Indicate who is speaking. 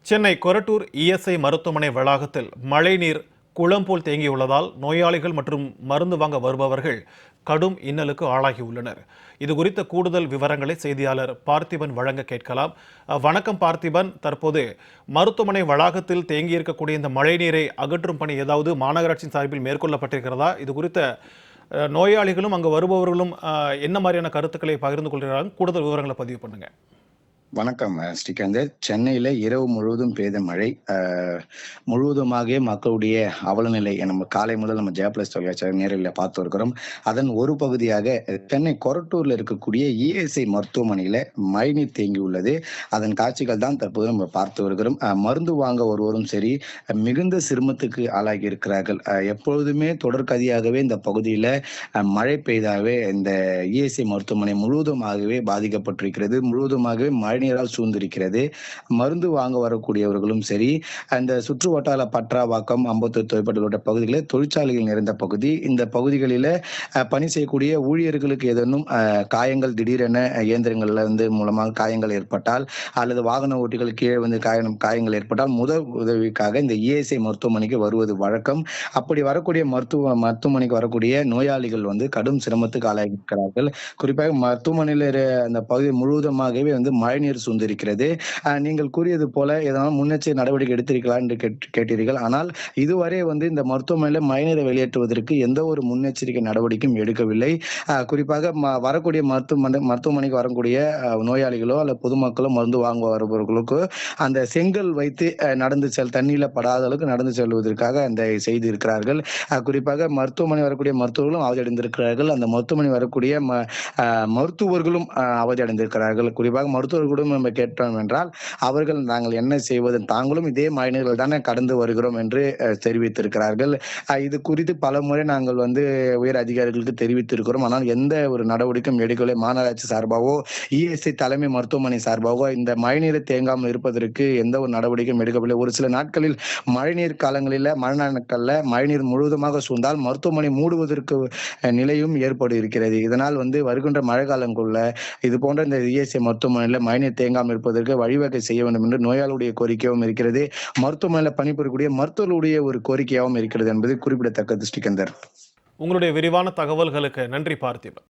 Speaker 1: Chennai Korattur ESI மருத்துவமனை வளாகத்தில் மழைநீர் குளம் போல் தேங்கியுள்ளதால் நோயாளிகள் மற்றும் மருந்து வாங்க வருபவர்கள் கடும் இன்னலுக்கு ஆளாகியுள்ளனர். இது குறித்த கூடுதல் விவரங்களை செய்தியாளர் பார்த்திபன் வழங்க கேட்கலாம். வணக்கம் பார்த்திபன், தற்போது மருத்துவமனை வளாகத்தில் தேங்கியிருக்கக்கூடிய இந்த மழைநீரை அகற்றும் பணி ஏதாவது மாநகராட்சியின் சார்பில் மேற்கொள்ளப்பட்டிருக்கிறதா? இது குறித்த நோயாளிகளும் அங்கு வருபவர்களும் என்ன மாதிரியான கருத்துக்களை பகிர்ந்து கொள்கிறார்கள்? கூடுதல் விவரங்களை பதிவு பண்ணுங்க.
Speaker 2: வணக்கம் ஸ்ரீகாந்த். சென்னையில இரவு முழுவதும் பெய்த மழை முழுவதுமாக மக்களுடைய அவலநிலை நம்ம காலை முதல் நம்ம ஜெயபிளஸ் தொலைக்காட்சி நேரில் பார்த்து இருக்கிறோம். அதன் ஒரு பகுதியாக சென்னை கொரட்டூர்ல இருக்கக்கூடிய இஎஸ்ஐ மருத்துவமனையில மழைநீர் தேங்கியுள்ளது. அதன் காட்சிகள் தான் தற்போது நம்ம பார்த்து வருகிறோம். மருந்து வாங்க ஒருவரும் சரி மிகுந்த சிரமத்துக்கு ஆளாகி இருக்கிறார்கள். எப்பொழுதுமே தொடர்கதியாகவே இந்த பகுதியில மழை பெய்தாவே இந்த இஎஸ்ஐ மருத்துவமனை முழுவதுமாகவே பாதிக்கப்பட்டிருக்கிறது. முழுவதுமாகவே மழை நீரால் சூழ்ந்திருக்கிறது. மருந்து வாங்க வரக்கூடியவர்களும் சரி, அந்த சுற்று வட்டார பற்றாவாக்கம், அம்பத்தூர் தொழிற்பட்ட பகுதிகளில் தொழிற்சாலைகள் நிறைந்த பகுதி. இந்த பகுதிகளில பணி செய்யக்கூடிய ஊழியர்களுக்கு ஏதேனும் காயங்கள் திடீரென இயந்திரங்கள்ல மூலமாக காயங்கள் ஏற்பட்டால் அல்லது வாகன ஓட்டிகள் கீழே வந்து காயங்கள் ஏற்பட்டால் முதல் உதவிக்காக இந்த இஎஸ்ஐ மருத்துவமனைக்கு வருவது வழக்கம். அப்படி வரக்கூடிய மருத்துவமனைக்கு வரக்கூடிய நோயாளிகள் வந்து கடும் சிரமத்துக்கு ஆளாகிறார்கள். குறிப்பாக மருத்துவமனையில் அந்த பகுதி முழுவதுமாகவே மழைநீர் சூழ்ந்திருக்கிறது. நீங்கள் கூறியது போல ஏதாவது முன்னெச்சரிக்கை நடவடிக்கை எடுத்திருக்கலாம் என்று கேட்டீர்கள். ஆனால் இதுவரை இந்த மருத்துவமனையில மழைநீரை வெளியேற்றுவதற்கு எந்த ஒரு முன்னெச்சரிக்கை நடவடிக்கையும் எடுக்கவில்லை. குறிப்பாக வரக்கூடிய மருத்துவமனைக்கு வரக்கூடிய நோயாளிகளோ அல்ல பொதுமக்களோ மருந்து வாங்க வருபவர்களுக்கு அந்த செங்கல் வைத்து நடந்து தண்ணீர்ல படாத அளவுக்கு நடந்து செல்வதற்காக அந்த செய்து இருக்கிறார்கள். குறிப்பாக மருத்துவமனை வரக்கூடிய மருத்துவர்களும் அவதியடைந்திருக்கிறார்கள். அந்த மருத்துவமனை வரக்கூடிய மருத்துவர்களும் அவதியடைந்திருக்கிறார்கள். குறிப்பாக மருத்துவர்களும் நம்ம கேட்டோம் என்றால் அவர்கள் நாங்கள் என்ன செய்வது, தாங்களும் இதே மழைநீர்கள் தானே கடந்து வருகிறோம் என்று தெரிவித்திருக்கிறார்கள். இது குறித்து பல முறை நாங்கள் உயர் அதிகாரிகளுக்கு தெரிவித்திருக்கிறோம். ஆனால் எந்த ஒரு நடவடிக்கையும் எடுக்கவில்லை. மாநகராட்சி சார்பாகவோ இஎஸ்ஐ தலைமை மருத்துவமனை சார்பாகவோ இந்த மழைநீரை தேங்காமல் இருப்பதற்கு எந்த ஒரு நடவடிக்கையும் எடுக்கவில்லை. ஒரு சில நாட்களில் மழைநீர் காலங்களில் மழை நாட்கள்ல மழைநீர் முழுவதுமாக சூழ்ந்தால் மருத்துவமனை மூடுவதற்கு நிலையும் ஏற்பட்டு இருக்கிறது. இதனால் வருகின்ற மழை காலங்களுள்ள இது போன்ற இந்த இஎஸ்ஐ மருத்துவமனையில் மழைநீர் தேங்காமல் இருப்பதற்கு வழிவகை செய்ய வேண்டும் என்று நோயாளியுடைய கோரிக்கையாகவும் இருக்கிறது. மருத்துவமனையில் பணிபுரியக்கூடிய மருத்துவர்களுடைய ஒரு கோரிக்கையாகவும் இருக்கிறது என்பது குறிப்பிடத்தக்கது. ஸ்ரீகந்தர்,
Speaker 1: உங்களுடைய விரிவான தகவல்களுக்கு நன்றி பார்த்திபன்.